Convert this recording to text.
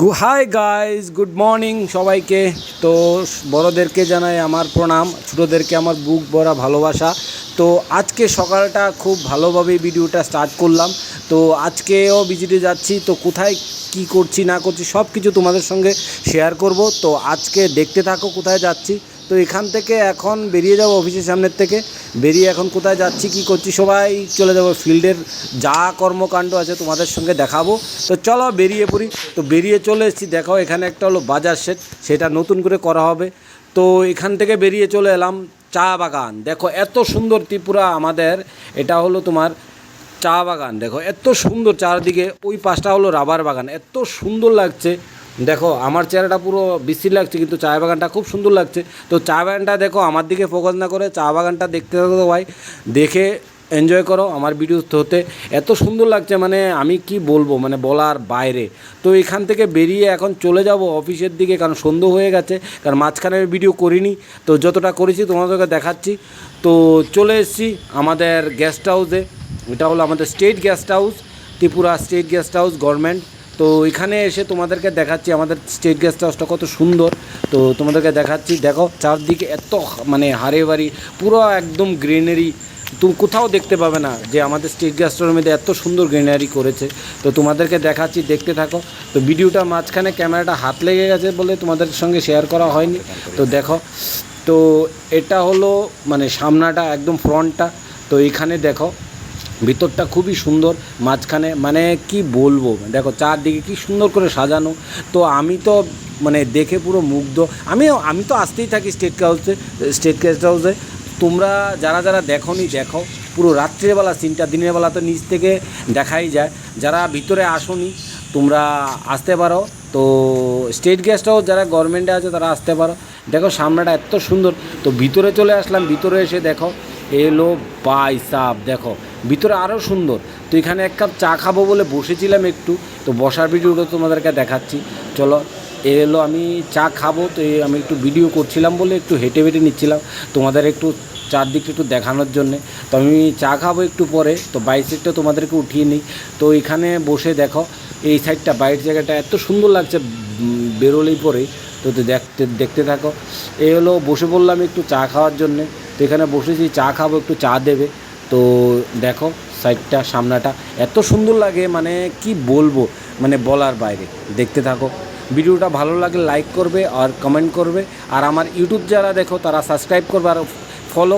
Hi guys, good morning সবাইকে। তো বড়োদেরকে জানাই আমার প্রণাম, ছোটোদেরকে আমার বুক ভরা ভালোবাসা। তো আজকে সকালটা খুব ভালোভাবেই ভিডিওটা স্টার্ট করলাম। তো আজকেও ভিজিটে যাচ্ছি, তো কোথায় কি করছি না করছি সব কিছু তোমাদের সঙ্গে শেয়ার করব। তো আজকে দেখতে থাকো কোথায় যাচ্ছি। তো এখান থেকে এখন বেরিয়ে যাব, অফিসের সামনের থেকে বেরিয়ে এখন কোথায় যাচ্ছি কি করছি সবাই চলে যাব ফিল্ডের যা কর্মকাণ্ড আছে তোমাদের সঙ্গে দেখাবো। তো চলো বেরিয়ে পড়ি। তো বেরিয়ে চলে এসেছি, দেখো এখানে একটা হলো বাজার সেট, সেটা নতুন করে করা হবে। তো এখান থেকে বেরিয়ে চলে এলাম চা বাগান। দেখো এত সুন্দর ত্রিপুরা আমাদের, এটা হলো তোমার চা বাগান। দেখো এত সুন্দর চারদিকে, ওই পাশটা হলো রাবার বাগান, এত সুন্দর লাগছে। দেখো আমার চেহারাটা পুরো বিশ্রী লাগছে, কিন্তু চা বাগানটা খুব সুন্দর লাগছে। তো চা বাগানটা দেখো, আমার দিকে ফোকাস না করে চা বাগানটা দেখতে থাকো তো ভাই, দেখে এনজয় করো আমার ভিডিও হতে। এত সুন্দর লাগছে, মানে আমি কি বলবো, মানে বলার বাইরে। তো এখান থেকে বেরিয়ে এখন চলে যাব অফিসের দিকে, কারণ সন্ধ্যা হয়ে গেছে। কারণ মাঝখানে আমি ভিডিও করিনি, তো যতটা করেছি তোমাদেরকে দেখাচ্ছি। তো চলে এসেছি আমাদের গেস্ট হাউসে। এটা হলো আমাদের state guest house, Tripura state guest house government. তো এখানে এসে তোমাদেরকে দেখাচ্ছি আমাদের স্টেট গেস্ট হাউসটা কত সুন্দর। তো তোমাদেরকে দেখাচ্ছি, দেখো চারদিকে এত মানে হারে বাড়ি, পুরো একদম গ্রিনারি। তুমি কোথাও দেখতে পাবে না যে আমাদের স্টেট গেস্ট হাউসের মধ্যে এত সুন্দর গ্রিনারি করেছে। তো তোমাদেরকে দেখাচ্ছি, দেখতে থাকো। তো ভিডিওটা মাঝখানে ক্যামেরাটা হাত লেগে গেছে বলে তোমাদের সঙ্গে শেয়ার করা হয়নি। তো দেখো, তো এটা হলো মানে সামনাটা, একদম ফ্রন্টটা। তো এখানে দেখো ভিতরটা খুবই সুন্দর, মাঝখানে মানে কি বলবো, দেখো চারদিকে কি সুন্দর করে সাজানো। তো আমি তো মানে দেখে পুরো মুগ্ধ। আমি তো আসতেই থাকি স্টেট গেস্ট হাউসে। তোমরা যারা যারা দেখোনি দেখো, পুরো রাত্রিবেলা সিনটা, দিনের বেলা তো নিচ থেকে দেখাই যায়। যারা ভিতরে আসোনি তোমরা আসতে পারো। তো স্টেট গেস্ট হাউস যারা গভর্নমেন্টে আছে তারা আসতে পারো। দেখো সামনেটা এত সুন্দর। তো ভিতরে চলে আসলাম, ভিতরে এসে দেখো এলো বাই সাব, দেখো ভিতরে আরও সুন্দর। তো এখানে এক কাপ চা খাবো বলে বসেছিলাম একটু, তো বসার ভিডিওটা তোমাদেরকে দেখাচ্ছি। চলো এলো, আমি চা খাবো। তো আমি একটু ভিডিও করছিলাম বলে একটু হেঁটে হেঁটে নিচ্ছিলাম তোমাদের একটু চারদিকটা একটু দেখানোর জন্যে। তো আমি চা খাবো একটু পরে, তো বাইক সাইডটা তোমাদেরকে উঠিয়ে নিই। তো এখানে বসে দেখো এই সাইডটা, বাইরের জায়গাটা এত সুন্দর লাগছে বেরোলেই পরেই। তো দেখতে দেখতে থাকো। এই হলো বসে পড়লাম একটু চা খাওয়ার জন্যে। তো এখানে বসেছি, চা খাবো, একটু চা দেবে। তো দেখো সাইডটা, সামনাটা এত সুন্দর লাগে, মানে কি বলবো, মানে বলার বাইরে। দেখতে থাকো, ভিডিওটা ভালো লাগলে লাইক করবে আর কমেন্ট করবে। আর আমার ইউটিউব যারা দেখো তারা সাবস্ক্রাইব করবে আর ফলো